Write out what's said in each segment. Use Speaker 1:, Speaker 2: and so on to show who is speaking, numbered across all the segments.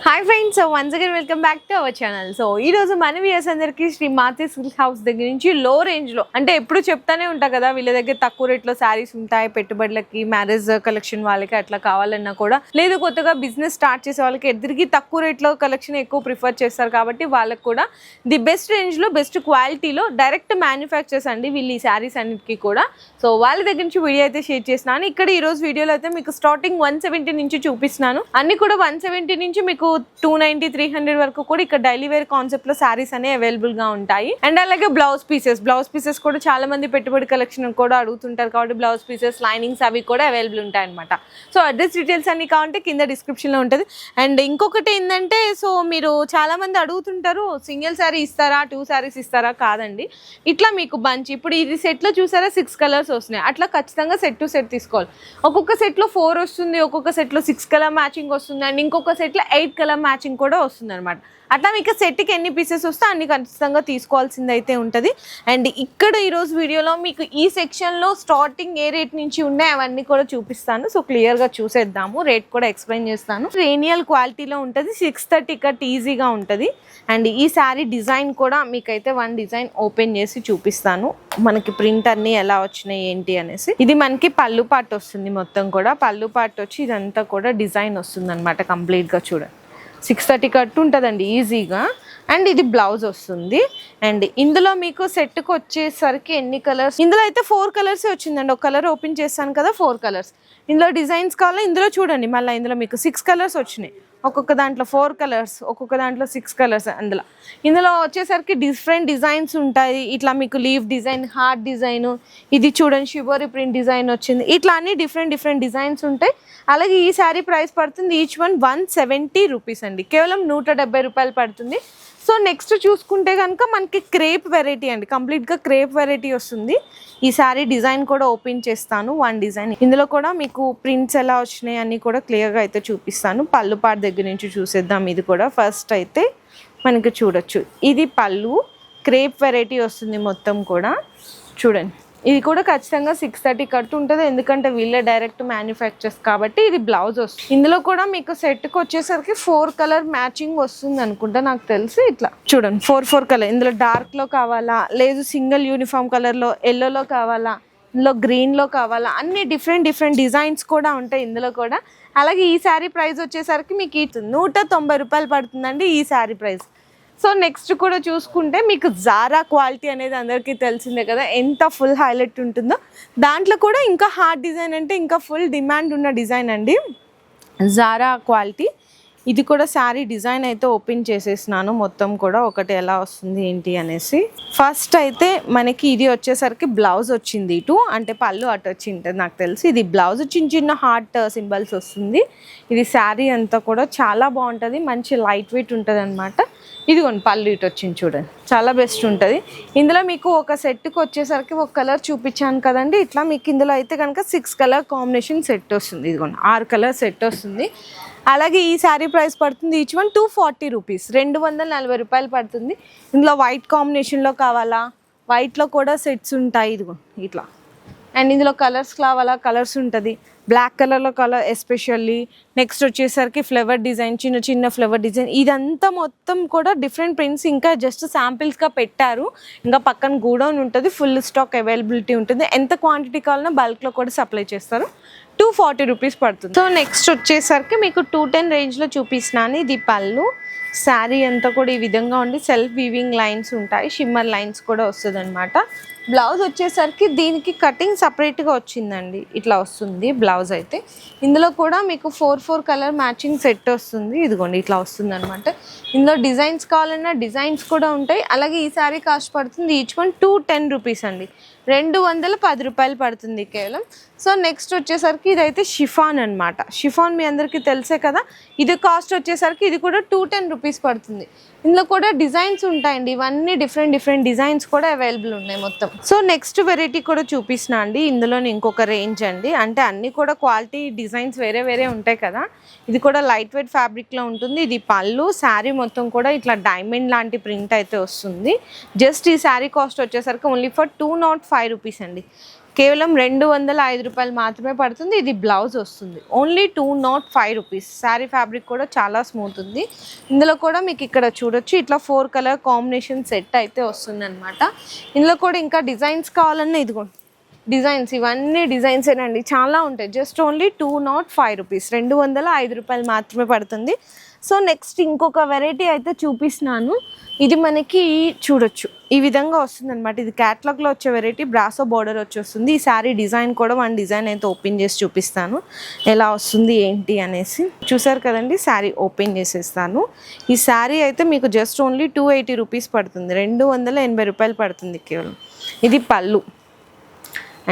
Speaker 1: Hi friends, once again welcome back to our channel. So ఈ రోజు మన viewers అందరికి శ్రీ మాతే సిల్క్ హౌస్ దగ్గర నుంచి లో రేంజ్ లో అంటే ఎప్పుడు చెప్తానే ఉంటా కదా, వీళ్ళ దగ్గర తక్కువ రేట్ లో శారీస్ ఉంటాయి. పెట్టుబడులకి, మ్యారేజ్ కలెక్షన్ వాళ్ళకి అట్లా కావాలన్నా కూడా, లేదు కొత్తగా బిజినెస్ స్టార్ట్ చేసే వాళ్ళకి ఎదురికి తక్కువ రేట్ లో కలెక్షన్ ఎక్కువ ప్రిఫర్ చేస్తారు. కాబట్టి వాళ్ళకి కూడా ది బెస్ట్ రేంజ్ లో బెస్ట్ క్వాలిటీలో డైరెక్ట్ మ్యానుఫ్యాక్చర్స్ అండి వీళ్ళు ఈ శారీస్ అన్నిటికీ కూడా. సో వాళ్ళ దగ్గర నుంచి వీడియో అయితే షేర్ చేస్తున్నాను. ఇక్కడ ఈ రోజు వీడియోలో అయితే మీకు స్టార్టింగ్ 170 నుంచి చూపిస్తున్నాను. అన్ని కూడా 170 నుంచి మీకు 290, 300 వరకు కూడా ఇక్కడ డైలీ వేర్ కాన్సెప్ట్ లో శారీస్ అనేవి అవైలబుల్ గా ఉంటాయి. అండ్ అలాగే బ్లౌజ్ పీసెస్ కూడా చాలా మంది పెట్టుబడి కలెక్షన్ కూడా అడుగుతుంటారు. కాబట్టి బ్లౌజ్ పీసెస్, లైనింగ్స్ అవి కూడా అవైలబుల్ ఉంటాయి అనమాట. సో అడ్రస్ డీటెయిల్స్ అన్ని కావాలంటే కింద డిస్క్రిప్షన్ లో ఉంటుంది. అండ్ ఇంకొకటి ఏంటంటే, సో మీరు చాలా మంది అడుగుతుంటారు, సింగిల్ శారీ ఇస్తారా, 2 శారీస్ ఇస్తారా? కాదండి, ఇట్లా మీకు బంచ్. ఇప్పుడు ఇది సెట్ లో చూసారా 6 కలర్స్ వస్తున్నాయి. అట్లా ఖచ్చితంగా సెట్ టు సెట్ తీసుకోవాలి. ఒక్కొక్క సెట్ లో 4 వస్తుంది, ఒక్కొక్క సెట్ లో 6 కలర్ మ్యాచింగ్ వస్తుంది, అండ్ ఇంకొక సెట్ లో 8 కలర్ మ్యాచింగ్ కూడా వస్తుంది అనమాట. అట్లా మీకు సెట్కి ఎన్ని పీసెస్ వస్తే అన్ని ఖచ్చితంగా తీసుకోవాల్సింది అయితే ఉంటుంది. అండ్ ఇక్కడ ఈరోజు వీడియోలో మీకు ఈ సెక్షన్లో స్టార్టింగ్ ఏ రేట్ నుంచి ఉన్నాయి అవన్నీ కూడా చూపిస్తాను. సో క్లియర్గా చూసేద్దాము, రేట్ కూడా ఎక్స్ప్లెయిన్ చేస్తాను. రేనియల్ క్వాలిటీలో ఉంటుంది, 630 కట్ ఈజీగా ఉంటుంది. అండ్ ఈ శారీ డిజైన్ కూడా మీకైతే వన్ డిజైన్ ఓపెన్ చేసి చూపిస్తాను, మనకి ప్రింట్ అన్ని ఎలా వచ్చినాయి ఏంటి అనేసి. ఇది మనకి పళ్ళు పార్ట్ వస్తుంది, మొత్తం కూడా పళ్ళు పార్ట్ వచ్చి ఇదంతా కూడా డిజైన్ వస్తుంది అనమాట. కంప్లీట్గా చూడండి, 630 కట్ ఉంటుందండి ఈజీగా. అండ్ ఇది బ్లౌజ్ వస్తుంది. అండ్ ఇందులో మీకు సెట్కి వచ్చేసరికి ఎన్ని కలర్స్, ఇందులో అయితే 4 కలర్స్ వచ్చిందండి. ఒక కలర్ ఓపెన్ చేస్తాను కదా, 4 కలర్స్. ఇందులో డిజైన్స్ కావాలా, ఇందులో చూడండి మళ్ళీ ఇందులో మీకు 6 కలర్స్ వచ్చినాయి. ఒక్కొక్క దాంట్లో 4 కలర్స్, ఒక్కొక్క దాంట్లో 6 కలర్స్. ఇందులో వచ్చేసరికి డిఫరెంట్ డిజైన్స్ ఉంటాయి. ఇట్లా మీకు లీవ్ డిజైన్, హార్ట్ డిజైన్, ఇది చూడండి షిబోరి ప్రింట్ డిజైన్ వచ్చింది. ఇట్లా అన్ని డిఫరెంట్ డిజైన్స్ ఉంటాయి. అలాగే ఈ శారీ ప్రైస్ పడుతుంది ఈచ్ వన్ 170 రూపీస్ అండి, కేవలం 170 రూపాయలు పడుతుంది. సో నెక్స్ట్ చూసుకుంటే కనుక మనకి క్రేప్ వెరైటీ అండి, కంప్లీట్గా క్రేప్ వెరైటీ వస్తుంది. ఈ శారీ డిజైన్ కూడా ఓపెన్ చేస్తాను, వన్ డిజైన్. ఇందులో కూడా మీకు ప్రింట్స్ ఎలా వచ్చినాయి అన్నీ కూడా క్లియర్గా అయితే చూపిస్తాను. పళ్ళు పార్ట్ దగ్గర నుంచి చూసేద్దాం. ఇది కూడా ఫస్ట్ అయితే మనకి చూడొచ్చు, ఇది పళ్ళు క్రేప్ వెరైటీ వస్తుంది మొత్తం కూడా. చూడండి, ఇది కూడా ఖచ్చితంగా 630 కట్ ఉంటుంది, ఎందుకంటే వీళ్ళే డైరెక్ట్ మ్యానుఫ్యాక్చర్స్ కాబట్టి. ఇది బ్లౌజ్ వస్తుంది. ఇందులో కూడా మీకు సెట్కి వచ్చేసరికి 4 కలర్ మ్యాచింగ్ వస్తుంది అనుకుంటా నాకు తెలిసి. ఇట్లా చూడండి, 4 కలర్. ఇందులో డార్క్లో కావాలా, లేదు సింగిల్ యూనిఫామ్ కలర్లో, ఎల్లోలో కావాలా, ఇందులో గ్రీన్లో కావాలా, అన్ని డిఫరెంట్ డిజైన్స్ కూడా ఉంటాయి ఇందులో కూడా. అలాగే ఈ శారీ ప్రైస్ వచ్చేసరికి మీకు 190 రూపాయలు పడుతుందండి ఈ శారీ ప్రైస్. సో నెక్స్ట్ కూడా చూసుకుంటే మీకు జారా క్వాలిటీ అనేది అందరికీ తెలిసిందే కదా, ఎంత ఫుల్ హైలైట్ ఉంటుందో. దాంట్లో కూడా ఇంకా హార్డ్ డిజైన్ అంటే ఇంకా ఫుల్ డిమాండ్ ఉన్న డిజైన్ అండి, జారా క్వాలిటీ. ఇది కూడా శారీ డిజైన్ అయితే ఓపెన్ చేసేసినాను, మొత్తం కూడా ఒకటి ఎలా వస్తుంది ఏంటి అనేసి. ఫస్ట్ అయితే మనకి ఇది వచ్చేసరికి బ్లౌజ్ వచ్చింది ఇటు, అంటే పళ్ళు అటు వచ్చి ఉంటుంది నాకు తెలిసి. ఇది బ్లౌజ్ చిన్న హార్ట్ సింబల్స్ వస్తుంది. ఇది శారీ అంతా కూడా చాలా బాగుంటుంది, మంచి లైట్ వెయిట్ ఉంటుంది అనమాట. ఇదిగోండి పళ్ళు ఇటు వచ్చింది చూడండి, చాలా బెస్ట్ ఉంటుంది. ఇందులో మీకు ఒక సెట్కి వచ్చేసరికి ఒక కలర్ చూపించాను కదండి, ఇట్లా మీకు ఇందులో అయితే కనుక 6 కలర్ కాంబినేషన్ సెట్ వస్తుంది. ఇదిగోండి 6 కలర్ సెట్ వస్తుంది. అలాగే ఈ శారీ ప్రైస్ పడుతుంది ఈచ్ వన్ 240 రూపీస్, 240 రూపాయలు పడుతుంది. ఇందులో వైట్ కాంబినేషన్లో కావాలా, వైట్లో కూడా సెట్స్ ఉంటాయి. ఇదిగో ఇట్లా. అండ్ ఇందులో కలర్స్ కావాలా, కలర్స్ ఉంటుంది. బ్లాక్ కలర్లో కలర్ ఎస్పెషల్లీ. నెక్స్ట్ వచ్చేసరికి ఫ్లవర్ డిజైన్, చిన్న ఫ్లవర్ డిజైన్. ఇదంతా మొత్తం కూడా డిఫరెంట్ ప్రింట్స్, ఇంకా జస్ట్ శాంపిల్స్గా పెట్టారు. ఇంకా పక్కన గూడౌన్ ఉంటుంది, ఫుల్ స్టాక్ అవైలబిలిటీ ఉంటుంది. ఎంత క్వాంటిటీ కావాలన్నా బల్క్లో కూడా సప్లై చేస్తారు. 240 రూపీస్ పడుతుంది. సో నెక్స్ట్ వచ్చేసరికి మీకు 210 రేంజ్లో చూపిస్తున్నాను. ఇది పళ్ళు. శారీ అంతా కూడా ఈ విధంగా ఉండి సెల్ఫ్ వీవింగ్ లైన్స్ ఉంటాయి, షిమ్మర్ లైన్స్ కూడా వస్తుంది అనమాట. బ్లౌజ్ వచ్చేసరికి దీనికి కటింగ్ సపరేట్గా వచ్చిందండి, ఇట్లా వస్తుంది బ్లౌజ్ అయితే. ఇందులో కూడా మీకు 4 కలర్ మ్యాచింగ్ సెట్ వస్తుంది. ఇదిగోండి ఇట్లా వస్తుంది అనమాట. ఇందులో డిజైన్స్ కావాలన్నా డిజైన్స్ కూడా ఉంటాయి. అలాగే ఈ శారీ కాస్ట్ పడుతుంది ఈచ్ వన్ 210 రూపీస్ అండి, 210 రూపాయలు పడుతుంది కేవలం. సో నెక్స్ట్ వచ్చేసరికి ఇదైతే షిఫాన్ అనమాట. షిఫాన్ మీ అందరికీ తెలిసే కదా. ఇది కాస్ట్ వచ్చేసరికి ఇది కూడా 210 రూపీస్ పడుతుంది. ఇందులో కూడా డిజైన్స్ ఉంటాయండి, ఇవన్నీ డిఫరెంట్ డిజైన్స్ కూడా అవైలబుల్ ఉన్నాయి మొత్తం. సో నెక్స్ట్ వెరైటీ కూడా చూపిస్తున్నా అండి. ఇందులో ఇంకొక రేంజ్ అండి, అంటే అన్నీ కూడా క్వాలిటీ డిజైన్స్ వేరే ఉంటాయి కదా. ఇది కూడా లైట్ వెయిట్ ఫ్యాబ్రిక్లో ఉంటుంది. ఇది పళ్ళు. శారీ మొత్తం కూడా ఇట్లా డైమండ్ లాంటి ప్రింట్ అయితే వస్తుంది. జస్ట్ ఈ శారీ కాస్ట్ వచ్చేసరికి ఓన్లీ ఫర్ 205 రూపీస్ అండి, కేవలం 205 రూపాయలు మాత్రమే పడుతుంది. ఇది బ్లౌజ్ వస్తుంది. Only 205 rupees. శారీ ఫ్యాబ్రిక్ కూడా చాలా స్మూత్ ఉంది. ఇందులో కూడా మీకు ఇక్కడ చూడొచ్చు ఇట్లా 4 కలర్ కాంబినేషన్ సెట్ అయితే వస్తుంది అనమాట. ఇందులో కూడా ఇంకా డిజైన్స్ కావాలన్నా ఇదిగోండి డిజైన్స్, ఇవన్నీ డిజైన్స్ ఏనండి, చాలా ఉంటాయి. జస్ట్ ఓన్లీ 205 రూపీస్, 205 రూపాయలు మాత్రమే పడుతుంది. సో నెక్స్ట్ ఇంకొక వెరైటీ అయితే చూపిస్తున్నాను. ఇది మనకి చూడొచ్చు ఈ విధంగా వస్తుంది అనమాట. ఇది క్యాటలాగ్లో వచ్చే వెరైటీ, బ్రాసో బోర్డర్ వచ్చేస్తుంది. ఈ శారీ డిజైన్ కూడా వన్ డిజైన్ అయితే ఓపెన్ చేసి చూపిస్తాను ఎలా వస్తుంది ఏంటి అనేసి. చూసారు కదండి, శారీ ఓపెన్ చేసేస్తాను. ఈ శారీ అయితే మీకు జస్ట్ ఓన్లీ 280 రూపీస్ పడుతుంది, 280 రూపాయలు పడుతుంది కేవలం. ఇది పళ్ళు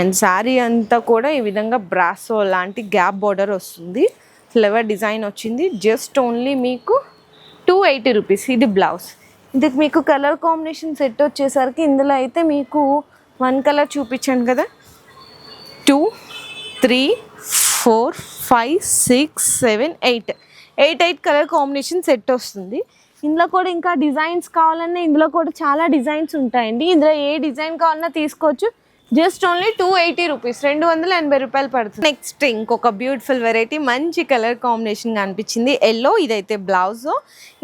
Speaker 1: అండ్ శారీ అంతా కూడా ఈ విధంగా బ్రాసో లాంటి గ్యాప్ బోర్డర్ వస్తుంది. ఫ్లవర్ డిజైన్ వచ్చింది. జస్ట్ ఓన్లీ మీకు 280 రూపీస్. ఇది బ్లౌజ్. ఇది మీకు కలర్ కాంబినేషన్ సెట్ వచ్చేసరికి ఇందులో అయితే మీకు 1 కలర్ చూపించాను కదా, 2, 3, 4, 5, 6, 7, 8 కలర్ కాంబినేషన్ సెట్ వస్తుంది. ఇందులో కూడా ఇంకా డిజైన్స్ కావాలన్నా ఇందులో కూడా చాలా డిజైన్స్ ఉంటాయండి. ఇందులో ఏ డిజైన్ కావాలన్నా తీసుకోవచ్చు. జస్ట్ ఓన్లీ 280 రూపీస్, 280 రూపాయలు పడుతుంది. నెక్స్ట్ ఇంకొక బ్యూటిఫుల్ వెరైటీ, మంచి కలర్ కాంబినేషన్ అనిపించింది, ఎల్లో. ఇదైతే బ్లౌజ్.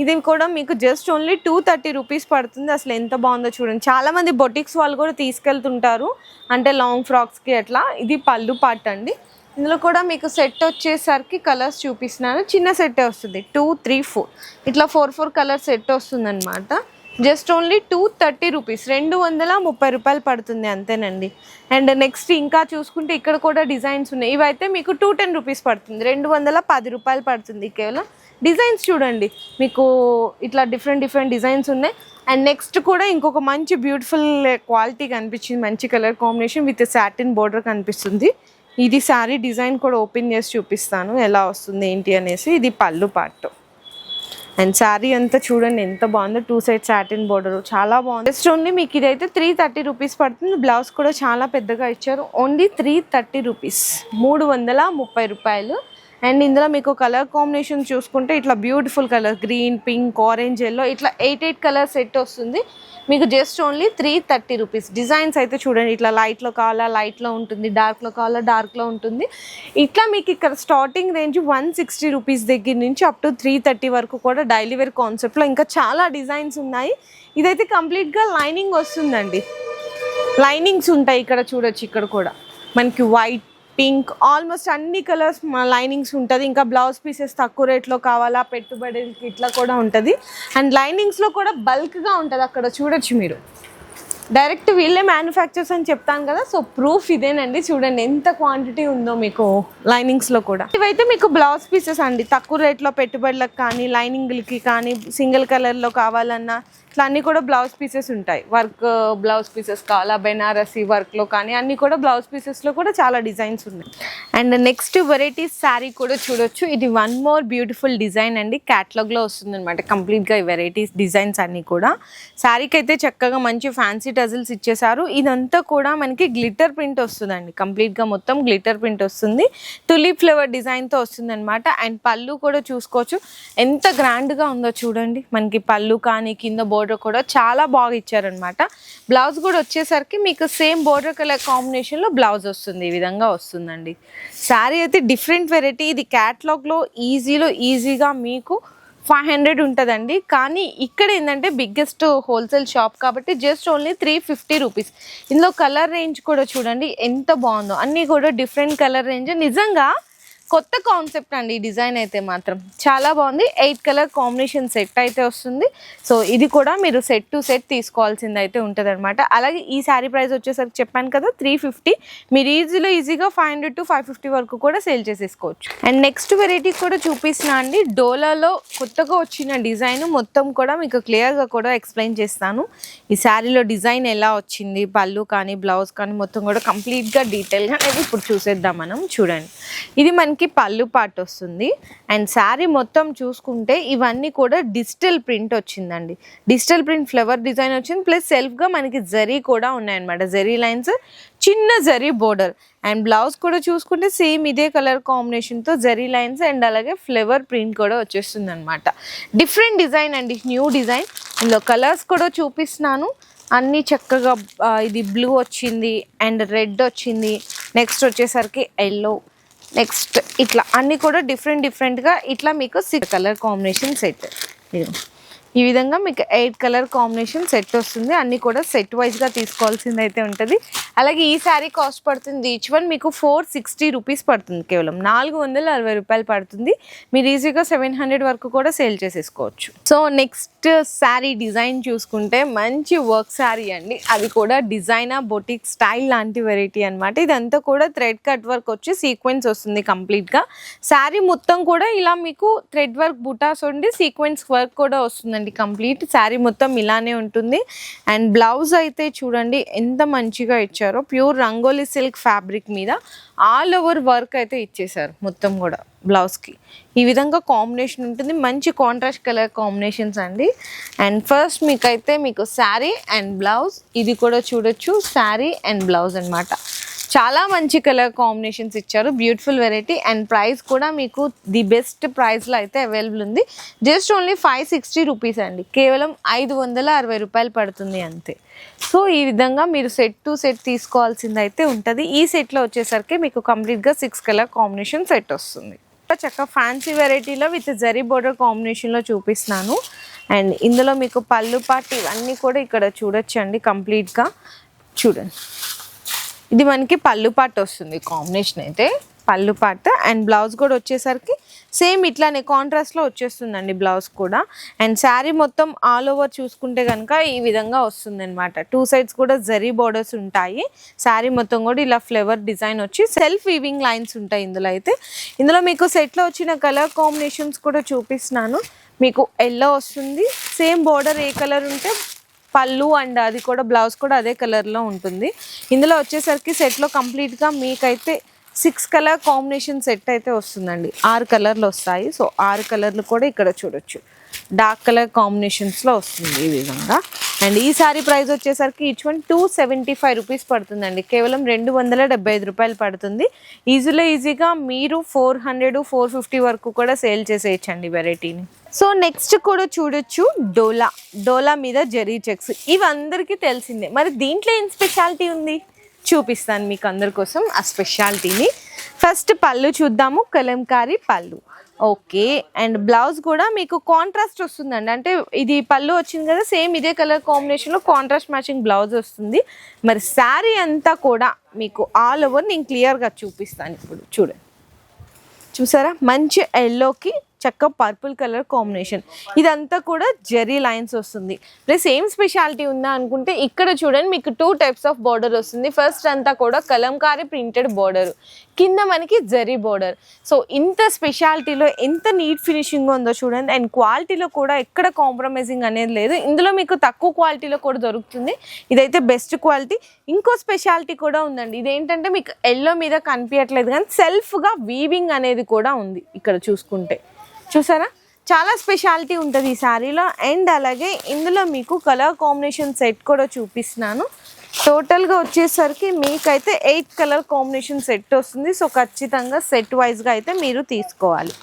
Speaker 1: ఇది కూడా మీకు జస్ట్ ఓన్లీ 230 రూపీస్ పడుతుంది. అసలు ఎంత బాగుందో చూడండి. చాలా మంది బొటిక్స్ వాళ్ళు కూడా తీసుకెళ్తుంటారు, అంటే లాంగ్ ఫ్రాక్స్కి అట్లా. ఇది పళ్ళు పార్ట్ అండి. ఇందులో కూడా మీకు సెట్ వచ్చేసరికి కలర్స్ చూపిస్తున్నాను. చిన్న సెట్టే వస్తుంది, 2, 3, 4 ఇట్లా 4 కలర్ సెట్ వస్తుంది అనమాట. జస్ట్ ఓన్లీ 230 రూపీస్, 230 రూపాయలు పడుతుంది అంతేనండి. అండ్ నెక్స్ట్ ఇంకా చూసుకుంటే ఇక్కడ కూడా డిజైన్స్ ఉన్నాయి. ఇవైతే మీకు 210 రూపీస్ పడుతుంది, 210 రూపాయలు పడుతుంది కేవలం. డిజైన్స్ చూడండి, మీకు ఇట్లా డిఫరెంట్ డిజైన్స్ ఉన్నాయి. అండ్ నెక్స్ట్ కూడా ఇంకొక మంచి బ్యూటిఫుల్ క్వాలిటీ కనిపించింది, మంచి colour combination with satin border కనిపిస్తుంది. ఇది శారీ డిజైన్ కూడా ఓపెన్ చేసి చూపిస్తాను ఎలా వస్తుంది ఏంటి అనేసి. ఇది పళ్ళు పార్ట్ అండ్ శారీ అంతా చూడండి ఎంత బాగుందో, 2 సైడ్ సాటిన్ బోర్డర్ చాలా బాగుంది. జస్ట్ ఓన్లీ మీకు ఇదైతే 330 రూపీస్ పడుతుంది. బ్లౌజ్ కూడా చాలా పెద్దగా ఇచ్చారు. ఓన్లీ 330 రూపీస్, 330 రూపాయలు. అండ్ ఇందులో మీకు కలర్ కాంబినేషన్ చూసుకుంటే ఇట్లా beautiful colour, green, pink, orange, yellow ఇట్లా 8 కలర్ సెట్ వస్తుంది. మీకు జస్ట్ ఓన్లీ 330 రూపీస్. డిజైన్స్ అయితే చూడండి, ఇట్లా లైట్లో కావాలా లైట్లో ఉంటుంది, డార్క్లో కావాలా డార్క్లో ఉంటుంది. ఇట్లా మీకు ఇక్కడ స్టార్టింగ్ రేంజ్ 160 రూపీస్ దగ్గర నుంచి అప్ టు 330 వరకు కూడా డైలీ వేర్ కాన్సెప్ట్లో ఇంకా చాలా డిజైన్స్ ఉన్నాయి. ఇదైతే కంప్లీట్గా లైనింగ్ వస్తుందండి, లైనింగ్స్ ఉంటాయి ఇక్కడ చూడొచ్చు. ఇక్కడ కూడా మనకి వైట్, పింక్, ఆల్మోస్ట్ అన్ని కలర్స్ లైనింగ్స్ ఉంటుంది. ఇంకా బ్లౌజ్ పీసెస్ తక్కువ రేట్లో కావాలా పెట్టుబడికి ఇట్లా కూడా ఉంటుంది. అండ్ లైనింగ్స్లో కూడా బల్క్గా ఉంటుంది, అక్కడ చూడొచ్చు మీరు. డైరెక్ట్ వీళ్ళే మ్యానుఫ్యాక్చర్స్ అని చెప్తాను కదా, సో ప్రూఫ్ ఇదేనండి. చూడండి ఎంత క్వాంటిటీ ఉందో మీకు లైనింగ్స్లో కూడా. ఇవైతే మీకు బ్లౌజ్ పీసెస్ అండి, తక్కువ రేట్లో పెట్టుబడులకు కానీ లైనింగ్లకి కానీ సింగిల్ కలర్లో కావాలన్నా ఇట్లా అన్నీ కూడా బ్లౌజ్ పీసెస్ ఉంటాయి. వర్క్ బ్లౌజ్ పీసెస్ కావాలా, బెనారసీ వర్క్లో కానీ అన్నీ కూడా బ్లౌజ్ పీసెస్లో కూడా చాలా డిజైన్స్ ఉన్నాయి. అండ్ నెక్స్ట్ వెరైటీస్ శారీ కూడా చూడొచ్చు. ఇది వన్ మోర్ బ్యూటిఫుల్ డిజైన్ అండి, క్యాటలాగ్లో వస్తుంది అనమాట కంప్లీట్గా ఈ వెరైటీస్ డిజైన్స్ అన్నీ కూడా. శారీకి అయితే చక్కగా మంచి ఫ్యాన్సీ టజిల్స్ ఇచ్చేసారు. ఇదంతా కూడా మనకి గ్లిటర్ ప్రింట్ వస్తుందండి, కంప్లీట్గా మొత్తం గ్లిటర్ ప్రింట్ వస్తుంది. తులిప్ ఫ్లవర్ డిజైన్తో వస్తుంది అనమాట. అండ్ పళ్ళు కూడా చూసుకోవచ్చు ఎంత గ్రాండ్గా ఉందో చూడండి. మనకి పళ్ళు కానీ కింద బోర్డర్ కూడా చాలా బాగా ఇచ్చారనమాట. బ్లౌజ్ కూడా వచ్చేసరికి మీకు సేమ్ బోర్డర్ కలర్ కాంబినేషన్లో బ్లౌజ్ వస్తుంది, ఈ విధంగా వస్తుందండి. శారీ అయితే డిఫరెంట్ వెరైటీ. ఇది క్యాటలాగ్లో ఈజీగా మీకు 500 ఉంటుందండి. కానీ ఇక్కడ ఏంటంటే బిగ్గెస్ట్ హోల్సేల్ షాప్ కాబట్టి జస్ట్ ఓన్లీ 350 రూపీస్. ఇందులో కలర్ రేంజ్ కూడా చూడండి ఎంత బాగుందో, అన్నీ కూడా డిఫరెంట్ కలర్ రేంజ్. నిజంగా కొత్త కాన్సెప్ట్ అండి ఈ డిజైన్ అయితే మాత్రం చాలా బాగుంది. 8 కలర్ కాంబినేషన్ సెట్ అయితే వస్తుంది. సో ఇది కూడా మీరు సెట్ టు సెట్ తీసుకోవాల్సింది అయితే ఉంటుంది అనమాట. అలాగే ఈ శారీ ప్రైస్ వచ్చేసరికి చెప్పాను కదా 350. మీరు ఈజీగా 500 to 550 వరకు కూడా సేల్ చేసేసుకోవచ్చు. అండ్ నెక్స్ట్ వెరైటీ కూడా చూపిస్తున్నా అండి. డోలాలో కొత్తగా వచ్చిన డిజైన్ మొత్తం కూడా మీకు క్లియర్గా కూడా ఎక్స్ప్లెయిన్ చేస్తాను. ఈ శారీలో డిజైన్ ఎలా వచ్చింది, పళ్ళు కానీ బ్లౌజ్ కానీ మొత్తం కూడా కంప్లీట్గా డీటెయిల్గా అనేది ఇప్పుడు చూసేద్దాం మనం. చూడండి, ఇది మనకి పళ్ళు పార్ట్ వస్తుంది. అండ్ శారీ మొత్తం చూసుకుంటే ఇవన్నీ కూడా డిజిటల్ ప్రింట్ వచ్చిందండి. డిజిటల్ ప్రింట్ ఫ్లవర్ డిజైన్ వచ్చింది, ప్లస్ సెల్ఫ్గా మనకి జరీ కూడా ఉన్నాయన్నమాట. జరీ లైన్స్, చిన్న జరీ బోర్డర్. అండ్ బ్లౌజ్ కూడా చూసుకుంటే సేమ్ ఇదే కలర్ కాంబినేషన్తో జరీ లైన్స్ అండ్ అలాగే ఫ్లవర్ ప్రింట్ కూడా వచ్చేస్తుంది అనమాట. డిఫరెంట్ డిజైన్ అండి, న్యూ డిజైన్. ఇందులో కలర్స్ కూడా చూపిస్తున్నాను. అన్నీ చక్కగా ఇది బ్లూ వచ్చింది అండ్ రెడ్ వచ్చింది, నెక్స్ట్ వచ్చేసరికి ఎల్లో, నెక్స్ట్ ఇట్లా అన్నీ కూడా డిఫరెంట్గా ఇట్లా మీకు 6 కలర్ కాంబినేషన్ సెట్. ఈ విధంగా మీకు 8 కలర్ కాంబినేషన్ సెట్ వస్తుంది. అన్నీ కూడా సెట్ వైజ్గా తీసుకోవాల్సింది అయితే ఉంటుంది. అలాగే ఈ శారీ కాస్ట్ పడుతుంది ఈచ్ వన్ మీకు 460 రూపీస్ పడుతుంది, కేవలం 460 రూపాయలు పడుతుంది. మీరు ఈజీగా 700 వరకు కూడా సేల్ చేసేసుకోవచ్చు. సో నెక్స్ట్ శారీ డిజైన్ చూసుకుంటే మంచి వర్క్ శారీ అండి, అది కూడా డిజైనర్ బొటిక్ స్టైల్ లాంటి వెరైటీ అనమాట. ఇదంతా కూడా థ్రెడ్ కట్ వర్క్ వచ్చి సీక్వెన్స్ వస్తుంది కంప్లీట్గా. శారీ మొత్తం కూడా ఇలా మీకు థ్రెడ్ వర్క్ బుటాస్ ఉండి సీక్వెన్స్ వర్క్ కూడా వస్తుంది కంప్లీట్. శారీ మొత్తం ఇలానే ఉంటుంది. అండ్ బ్లౌజ్ అయితే చూడండి ఎంత మంచిగా ఇచ్చారో, ప్యూర్ రంగోలీ సిల్క్ ఫ్యాబ్రిక్ మీద ఆల్ ఓవర్ వర్క్ అయితే ఇచ్చేసారు మొత్తం కూడా బ్లౌజ్కి. ఈ విధంగా కాంబినేషన్ ఉంటుంది, మంచి కాంట్రాస్ట్ కలర్ కాంబినేషన్స్ అండి. అండ్ ఫస్ట్ మీకు శారీ అండ్ బ్లౌజ్ ఇది కూడా చూడొచ్చు, శారీ అండ్ బ్లౌజ్ అనమాట. చాలా మంచి కలర్ కాంబినేషన్స్ ఇచ్చారు, బ్యూటిఫుల్ వెరైటీ. అండ్ ప్రైస్ కూడా మీకు ది బెస్ట్ ప్రైస్లో అయితే అవైలబుల్ ఉంది. జస్ట్ ఓన్లీ 560 రూపీస్ అండి, కేవలం 560 రూపాయలు పడుతుంది అంతే. సో ఈ విధంగా మీరు సెట్ టు సెట్ తీసుకోవాల్సింది అయితే ఉంటుంది. ఈ సెట్లో వచ్చేసరికి మీకు కంప్లీట్గా 6 కలర్ కాంబినేషన్ సెట్ వస్తుంది. చక్కగా ఫ్యాన్సీ వెరైటీలో విత్ జరీ బోర్డర్ కాంబినేషన్లో చూపిస్తున్నాను. అండ్ ఇందులో మీకు పళ్ళు పాటు ఇవన్నీ కూడా ఇక్కడ చూడొచ్చండి. కంప్లీట్గా చూడండి, ఇది మనకి పళ్ళు పాట వస్తుంది కాంబినేషన్ అయితే, పళ్ళు పాట. అండ్ బ్లౌజ్ కూడా వచ్చేసరికి సేమ్ ఇట్లానే కాంట్రాస్ట్లో వచ్చేస్తుందండి బ్లౌజ్ కూడా. అండ్ శారీ మొత్తం ఆల్ ఓవర్ చూసుకుంటే కనుక ఈ విధంగా వస్తుంది అనమాట. 2 సైడ్స్ కూడా జరీ బోర్డర్స్ ఉంటాయి. శారీ మొత్తం కూడా ఇలా ఫ్లవర్ డిజైన్ వచ్చి సెల్ఫ్ వీవింగ్ లైన్స్ ఉంటాయి ఇందులో అయితే. ఇందులో మీకు సెట్లో వచ్చిన కలర్ కాంబినేషన్స్ కూడా చూపిస్తున్నాను. మీకు ఎల్లో వస్తుంది, సేమ్ బోర్డర్ ఏ కలర్ ఉంటే పళ్ళు అండ్ అది కూడా బ్లౌజ్ కూడా అదే కలర్లో ఉంటుంది. ఇందులో వచ్చేసరికి సెట్లో కంప్లీట్గా మీకైతే 6 కలర్ కాంబినేషన్ సెట్ అయితే వస్తుందండి. 6 కలర్లు వస్తాయి. సో 6 కలర్లు కూడా ఇక్కడ చూడొచ్చు, డార్క్ కలర్ కాంబినేషన్స్లో వస్తుంది ఈ విధంగా. అండ్ ఈ సారీ ప్రైస్ వచ్చేసరికి ఈచ్ వన్ 275 రూపీస్ పడుతుందండి, కేవలం 275 రూపాయలు పడుతుంది. ఈజీగా మీరు 400-450 వరకు కూడా సేల్ చేసేయచ్చండి వెరైటీని. సో నెక్స్ట్ కూడా చూడొచ్చు, డోలా మీద జరీ చెక్స్. ఇవి అందరికీ తెలిసిందే, మరి దీంట్లో ఏం స్పెషాలిటీ ఉంది చూపిస్తాను మీకు అందరి కోసం ఆ స్పెషాలిటీని. ఫస్ట్ పళ్ళు చూద్దాము, కలంకారీ పళ్ళు. ఓకే, అండ్ బ్లౌజ్ కూడా మీకు కాంట్రాస్ట్ వస్తుందండి. అంటే ఇది పళ్ళు వచ్చింది కదా, సేమ్ ఇదే కలర్ కాంబినేషన్లో కాంట్రాస్ట్ మ్యాచింగ్ బ్లౌజ్ వస్తుంది. మరి శారీ అంతా కూడా మీకు ఆల్ ఓవర్ నేను క్లియర్గా చూపిస్తాను. ఇప్పుడు చూడండి, చూసారా, మంచి ఎల్లోకి చక్క పర్పుల్ కలర్ కాంబినేషన్. ఇదంతా కూడా జెరీ లైన్స్ వస్తుంది. ప్లస్ ఏం స్పెషాలిటీ ఉందా అనుకుంటే ఇక్కడ చూడండి మీకు 2 టైప్స్ ఆఫ్ బార్డర్ వస్తుంది. ఫస్ట్ అంతా కూడా కలంకారీ ప్రింటెడ్ బార్డర్, కింద మనకి జరీ బార్డర్. సో ఇంత స్పెషాలిటీలో ఎంత నీట్ ఫినిషింగ్ ఉందో చూడండి. అండ్ క్వాలిటీలో కూడా ఎక్కడ కాంప్రమైజింగ్ అనేది లేదు. ఇందులో మీకు తక్కువ క్వాలిటీలో కూడా దొరుకుతుంది, ఇదైతే బెస్ట్ క్వాలిటీ. ఇంకో స్పెషాలిటీ కూడా ఉందండి, ఇదేంటంటే మీకు ఎల్లో మీద కనిపించట్లేదు కానీ సెల్ఫ్గా వీవింగ్ అనేది కూడా ఉంది ఇక్కడ చూసుకుంటే. చూసారా, చాలా స్పెషాలిటీ ఉంటుంది ఈ శారీలో. అండ్ అలాగే ఇందులో మీకు కలర్ కాంబినేషన్ సెట్ కూడా చూపిస్తున్నాను. టోటల్గా వచ్చేసరికి మీకైతే 8 కలర్ కాంబినేషన్ సెట్ వస్తుంది. సో ఖచ్చితంగా సెట్ వైజ్గా అయితే మీరు తీసుకోవాలి.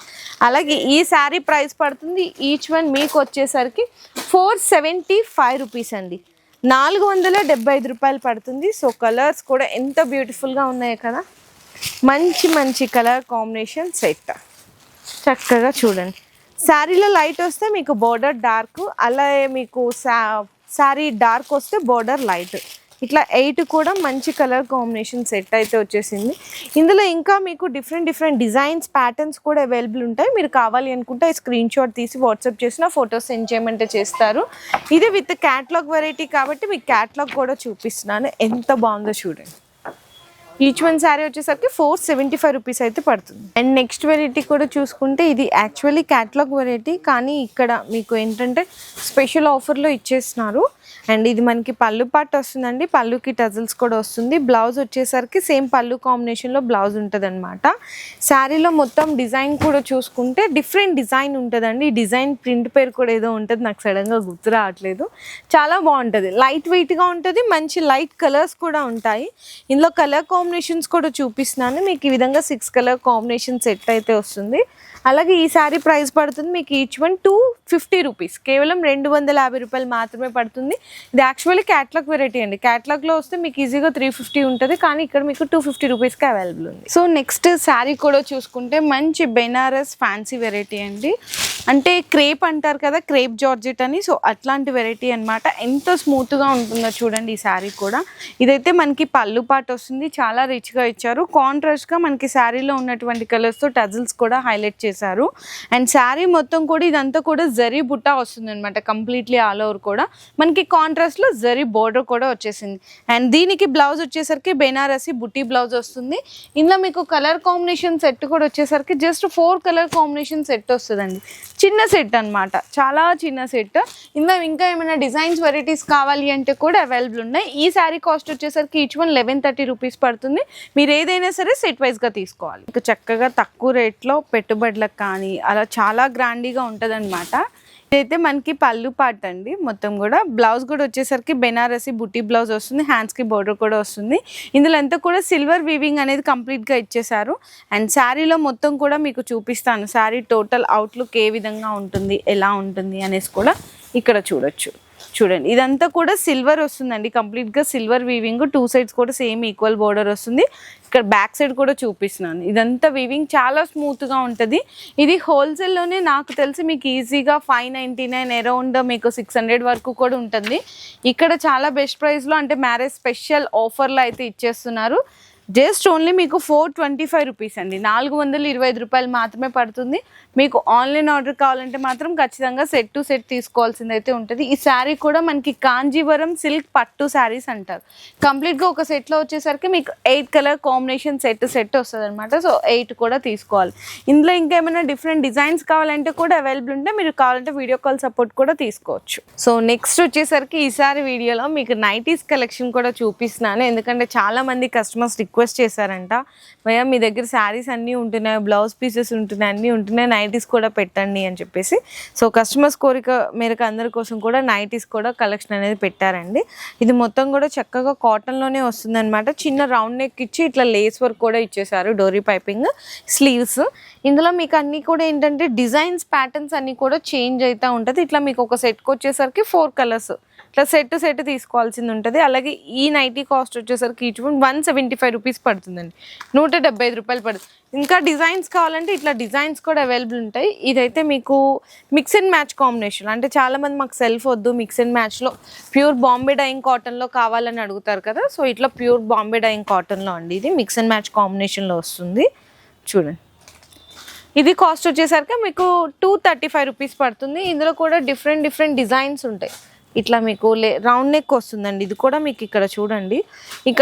Speaker 1: అలాగే ఈ శారీ ప్రైస్ పడుతుంది ఈచ్ వన్ మీకు వచ్చేసరికి 475 రూపీస్ అండి, 475 రూపాయలు పడుతుంది. సో కలర్స్ కూడా ఎంత బ్యూటిఫుల్గా ఉన్నాయో కదా, మంచి కలర్ కాంబినేషన్ సెట్. చక్కగా చూడండి, శారీలో లైట్ వస్తే మీకు బోర్డర్ డార్క్, అలాగే మీకు శారీ డార్క్ వస్తే బోర్డర్ లైట్, ఇట్లా 8 కూడా మంచి కలర్ కాంబినేషన్ సెట్ అయితే వచ్చేసింది. ఇందులో ఇంకా మీకు డిఫరెంట్ డిజైన్స్ ప్యాటర్న్స్ కూడా అవైలబుల్ ఉంటాయి. మీరు కావాలి అనుకుంటే స్క్రీన్ షాట్ తీసి వాట్సాప్ చేసిన ఫొటోస్ సెండ్ చేయమంటే చేస్తారు. ఇది విత్ క్యాటలాగ్ వెరైటీ కాబట్టి మీకు క్యాటలాగ్ కూడా చూపిస్తున్నాను, ఎంత బాగుందో చూడండి. ఈచ్ వన్ శారీ వచ్చేసరికి 475 రూపీస్ అయితే పడుతుంది. అండ్ నెక్స్ట్ వెరైటీ కూడా చూసుకుంటే ఇది యాక్చువల్లీ క్యాటలాగ్ వెరైటీ, కానీ ఇక్కడ మీకు ఏంటంటే స్పెషల్ ఆఫర్లో ఇచ్చేస్తున్నారు. అండ్ ఇది మనకి పళ్ళు పార్ట్ వస్తుందండి, పళ్ళుకి టజల్స్ కూడా వస్తుంది. బ్లౌజ్ వచ్చేసరికి సేమ్ పళ్ళు కాంబినేషన్లో బ్లౌజ్ ఉంటుంది అనమాట. శారీలో మొత్తం డిజైన్ కూడా చూసుకుంటే డిఫరెంట్ డిజైన్ ఉంటుందండి. ఈ డిజైన్ ప్రింట్ పేరు కూడా ఏదో ఉంటుంది, నాకు సడన్గా గుర్తు రావట్లేదు. చాలా బాగుంటుంది, లైట్ వెయిట్గా ఉంటుంది, మంచి లైట్ కలర్స్ కూడా ఉంటాయి. ఇందులో కలర్ కాంబినేషన్స్ కూడా చూపిస్తున్నాను మీకు. ఈ విధంగా 6 కలర్ కాంబినేషన్ సెట్ అయితే వస్తుంది. అలాగే ఈ శారీ ప్రైస్ పడుతుంది మీకు ఈచ్ వన్ 250 రూపీస్, కేవలం 250 రూపాయలు మాత్రమే పడుతుంది. ఇది యాక్చువల్లీ క్యాట్లాగ్ వెరైటీ అండి. క్యాట్లాగ్లో వస్తే మీకు ఈజీగా 350 ఉంటుంది, కానీ ఇక్కడ మీకు 250 రూపీస్కి అవైలబుల్ ఉంది. సో నెక్స్ట్ శారీ కూడా చూసుకుంటే మంచి బెనారస్ ఫ్యాన్సీ వెరైటీ అండి. అంటే క్రేప్ అంటారు కదా, క్రేప్ జార్జెట్ అని, సో అట్లాంటి వెరైటీ అనమాట. ఎంత స్మూత్గా ఉంటుందో చూడండి ఈ శారీ కూడా. ఇదైతే మనకి పళ్ళు పాటు వస్తుంది, చాలా రిచ్గా ఇచ్చారు. కాంట్రాస్ట్గా మనకి శారీలో ఉన్నటువంటి కలర్స్తో టజిల్స్ కూడా హైలైట్ చేశారు. అండ్ శారీ మొత్తం కూడా ఇదంతా కూడా జరీ బుట్ట వస్తుంది అనమాట, కంప్లీట్లీ ఆల్ ఓవర్ కూడా. మనకి కాంట్రాస్ట్లో జరీ బోర్డర్ కూడా వచ్చేసింది. అండ్ దీనికి బ్లౌజ్ వచ్చేసరికి బెనారసి బుట్టి బ్లౌజ్ వస్తుంది. ఇందులో మీకు కలర్ కాంబినేషన్ సెట్ కూడా వచ్చేసరికి జస్ట్ 4 కలర్ కాంబినేషన్ సెట్ వస్తుందండి. చిన్న సెట్ అనమాట, చాలా చిన్న సెట్. ఇందులో ఇంకా ఏమైనా డిజైన్స్ వెరైటీస్ కావాలి అంటే కూడా అవైలబుల్ ఉన్నాయి. ఈ శారీ కాస్ట్ వచ్చేసరికి ఈచ్ వన్ 1130 రూపీస్ పడుతుంది. మీరు ఏదైనా సరే సెట్ వైజ్గా తీసుకోవాలి. మీకు చక్కగా తక్కువ రేట్లో పెట్టుబడులకు కానీ అలా చాలా గ్రాండీగా ఉంటుంది అనమాట. ఇదైతే మనకి పళ్ళు పార్ట్ అండి. మొత్తం కూడా బ్లౌజ్ కూడా వచ్చేసరికి బెనారసి బుట్టి బ్లౌజ్ వస్తుంది, హ్యాండ్స్కి బోర్డర్ కూడా వస్తుంది. ఇందులో అంతా కూడా సిల్వర్ వీవింగ్ అనేది కంప్లీట్గా ఇచ్చేసారు. అండ్ శారీలో మొత్తం కూడా మీకు చూపిస్తాను, శారీ టోటల్ అవుట్లుక్ ఏ విధంగా ఉంటుంది, ఎలా ఉంటుంది అనేసి కూడా ఇక్కడ చూడొచ్చు. చూడండి ఇదంతా కూడా సిల్వర్ వస్తుందండి, కంప్లీట్గా సిల్వర్ వీవింగ్. 2 సైడ్స్ కూడా సేమ్ ఈక్వల్ బోర్డర్ వస్తుంది. ఇక్కడ బ్యాక్ సైడ్ కూడా చూపిస్తున్నాను. ఇదంతా వీవింగ్ చాలా స్మూత్గా ఉంటుంది. ఇది హోల్సేల్లోనే నాకు తెలిసి మీకు ఈజీగా 599 అరౌండ్ మీకు 600 వరకు కూడా ఉంటుంది. ఇక్కడ చాలా బెస్ట్ ప్రైస్లో అంటే మ్యారేజ్ స్పెషల్ ఆఫర్లో అయితే ఇచ్చేస్తున్నారు. జస్ట్ ఓన్లీ మీకు 425 రూపీస్ అండి, 425 రూపాయలు మాత్రమే పడుతుంది. మీకు ఆన్లైన్ ఆర్డర్ కావాలంటే మాత్రం ఖచ్చితంగా సెట్ టు సెట్ తీసుకోవాల్సింది అయితే ఉంటుంది. ఈ శారీ కూడా మనకి కాంజీవరం సిల్క్ పట్టు శారీస్ అంటారు. కంప్లీట్గా ఒక సెట్లో వచ్చేసరికి మీకు 8 కలర్ కాంబినేషన్ సెట్ వస్తుంది అనమాట. సో 8 కూడా తీసుకోవాలి. ఇందులో ఇంకేమైనా డిఫరెంట్ డిజైన్స్ కావాలంటే కూడా అవైలబుల్ ఉంటే మీరు కావాలంటే వీడియో కాల్ సపోర్ట్ కూడా తీసుకోవచ్చు. సో నెక్స్ట్ వచ్చేసరికి ఈసారి వీడియోలో మీకు నైటీస్ కలెక్షన్ కూడా చూపిస్తున్నాను. ఎందుకంటే చాలామంది కస్టమర్స్ రిక్వెస్ట్ చేశారంట, భయ్యా మీ దగ్గర శారీస్ అన్నీ ఉంటున్నాయి, బ్లౌజ్ పీసెస్ ఉంటున్నాయి, అన్నీ ఉంటున్నాయి, నైటీస్ కూడా పెట్టండి అని చెప్పేసి. సో కస్టమర్స్ కోరిక మేరకు అందరి కోసం కూడా నైటీస్ కూడా కలెక్షన్ అనేది పెట్టారండి. ఇది మొత్తం కూడా చక్కగా కాటన్లోనే వస్తుంది అనమాట. చిన్న రౌండ్ నెక్ ఇచ్చి ఇట్లా లేస్ వర్క్ కూడా ఇచ్చేసారు, డోరీ పైపింగ్, స్లీవ్స్. ఇందులో మీకు అన్నీ కూడా ఏంటంటే డిజైన్స్ ప్యాటర్న్స్ అన్నీ కూడా చేంజ్ అవుతూ ఉంటుంది. ఇట్లా మీకు ఒక సెట్కి వచ్చేసరికి 4 కలర్స్ ఇట్లా సెట్ తీసుకోవాల్సింది ఉంటుంది. అలాగే ఈ నైటీ కాస్ట్ వచ్చేసరికి ఈచ్ వన్ 175 రూపీస్ పడుతుందండి, 175 రూపాయలు పడుతుంది. ఇంకా డిజైన్స్ కావాలంటే ఇట్లా డిజైన్స్ కూడా అవైలబుల్ ఉంటాయి. ఇదైతే మీకు మిక్స్ అండ్ మ్యాచ్ కాంబినేషన్, అంటే చాలామంది మాకు సెల్ఫ్ వద్దు మిక్స్ అండ్ మ్యాచ్లో ప్యూర్ బాంబే డైయింగ్ కాటన్లో కావాలని అడుగుతారు కదా. సో ఇట్లా ప్యూర్ బాంబే డైయింగ్ కాటన్లో అండి, ఇది మిక్స్ అండ్ మ్యాచ్ కాంబినేషన్లో వస్తుంది. చూడండి ఇది కాస్ట్ వచ్చేసరికి మీకు 235 రూపీస్ పడుతుంది. ఇందులో కూడా డిఫరెంట్ డిజైన్స్ ఉంటాయి. ఇట్లా మీకు రౌండ్ నెక్ వస్తుందండి. ఇది కూడా మీకు ఇక్కడ చూడండి,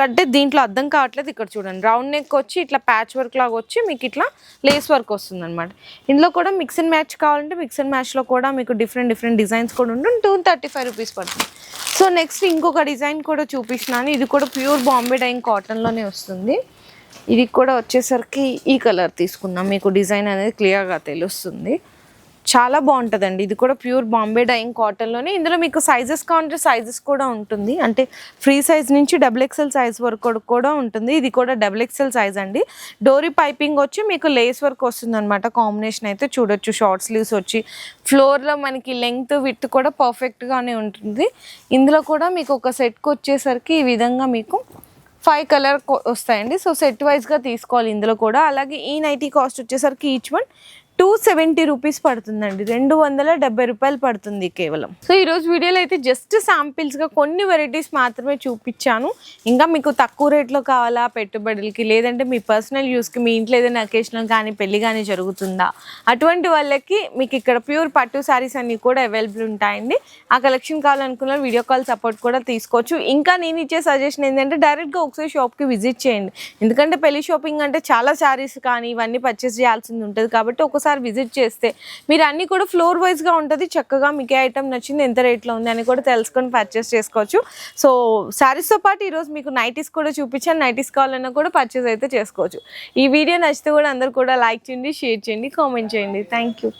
Speaker 1: అంటే దీంట్లో అర్థం కావట్లేదు, ఇక్కడ చూడండి రౌండ్ నెక్ వచ్చి ఇట్లా ప్యాచ్ వర్క్ లాగా వచ్చి మీకు ఇట్లా లేస్ వర్క్ వస్తుంది అనమాట. ఇందులో కూడా మిక్స్ అండ్ మ్యాచ్ కావాలంటే మిక్స్ అండ్ మ్యాచ్లో కూడా మీకు డిఫరెంట్ డిజైన్స్ కూడా ఉంటుంది. 235 రూపీస్ పడుతుంది. సో నెక్స్ట్ ఇంకొక డిజైన్ కూడా చూపిస్తున్నాను. ఇది కూడా ప్యూర్ బాంబే డైయింగ్ కాటన్లోనే వస్తుంది. ఇది కూడా వచ్చేసరికి ఈ కలర్ తీసుకున్నాం, మీకు డిజైన్ అనేది క్లియర్గా తెలుస్తుంది. చాలా బాగుంటుందండి. ఇది కూడా ప్యూర్ బాంబే డైయింగ్ కాటన్లోనే. ఇందులో మీకు సైజెస్ కావాలంటే సైజెస్ కూడా ఉంటుంది, అంటే ఫ్రీ సైజ్ నుంచి XXL సైజ్ వరకు కూడా ఉంటుంది. ఇది కూడా XXL సైజ్ అండి. డోరీ పైపింగ్ వచ్చి మీకు లేస్ వర్క్ వస్తుంది అనమాట. కాంబినేషన్ అయితే చూడొచ్చు, షార్ట్ స్లీవ్స్ వచ్చి ఫ్లోర్లో మనకి లెంగ్త్ విడ్త్ కూడా పర్ఫెక్ట్గానే ఉంటుంది. ఇందులో కూడా మీకు ఒక సెట్కి వచ్చేసరికి ఈ విధంగా మీకు 5 కలర్ వస్తాయండి. సో సెట్ వైజ్గా తీసుకోవాలి ఇందులో కూడా. అలాగే ఈ నైటీ కాస్ట్ వచ్చేసరికి ఈచ్ వన్ 270 రూపీస్ పడుతుందండి, 270 రూపాయలు పడుతుంది కేవలం. సో ఈరోజు వీడియోలో అయితే జస్ట్ శాంపిల్స్గా కొన్ని వెరైటీస్ మాత్రమే చూపించాను. ఇంకా మీకు తక్కువ రేట్లో కావాలా పెట్టుబడులకి, లేదంటే మీ పర్సనల్ యూస్కి, మీ ఇంట్లో ఏదైనా అకేషనల్ కానీ పెళ్లి కానీ జరుగుతుందా, అటువంటి వాళ్ళకి మీకు ఇక్కడ ప్యూర్ పట్టు శారీస్ అన్నీ కూడా అవైలబుల్ ఉంటాయండి. ఆ కలెక్షన్ కావాలనుకున్న వీడియో కాల్ సపోర్ట్ కూడా తీసుకోవచ్చు. ఇంకా నేను ఇచ్చే సజెషన్ ఏంటంటే డైరెక్ట్గా ఒకసారి షాప్కి విజిట్ చేయండి. ఎందుకంటే పెళ్లి షాపింగ్ అంటే చాలా శారీస్ కానీ ఇవన్నీ పర్చేస్ చేయాల్సింది ఉంటుంది. కాబట్టి ఒకసారి విజిట్ చేస్తే మీరు అన్ని కూడా ఫ్లోర్ వైజ్గా ఉంటుంది. చక్కగా మీకు ఏ ఐటమ్ నచ్చింది, ఎంత రేట్లో ఉంది అని కూడా తెలుసుకొని పర్చేస్ చేసుకోవచ్చు. సో శారీస్తో పాటు ఈరోజు మీకు నైటీస్ కూడా చూపించాను. నైటీస్ కావాలన్నా కూడా పర్చేస్ అయితే చేసుకోవచ్చు. ఈ వీడియో నచ్చితే కూడా అందరూ కూడా లైక్ చేయండి, షేర్ చేయండి, కామెంట్ చేయండి. Thank you.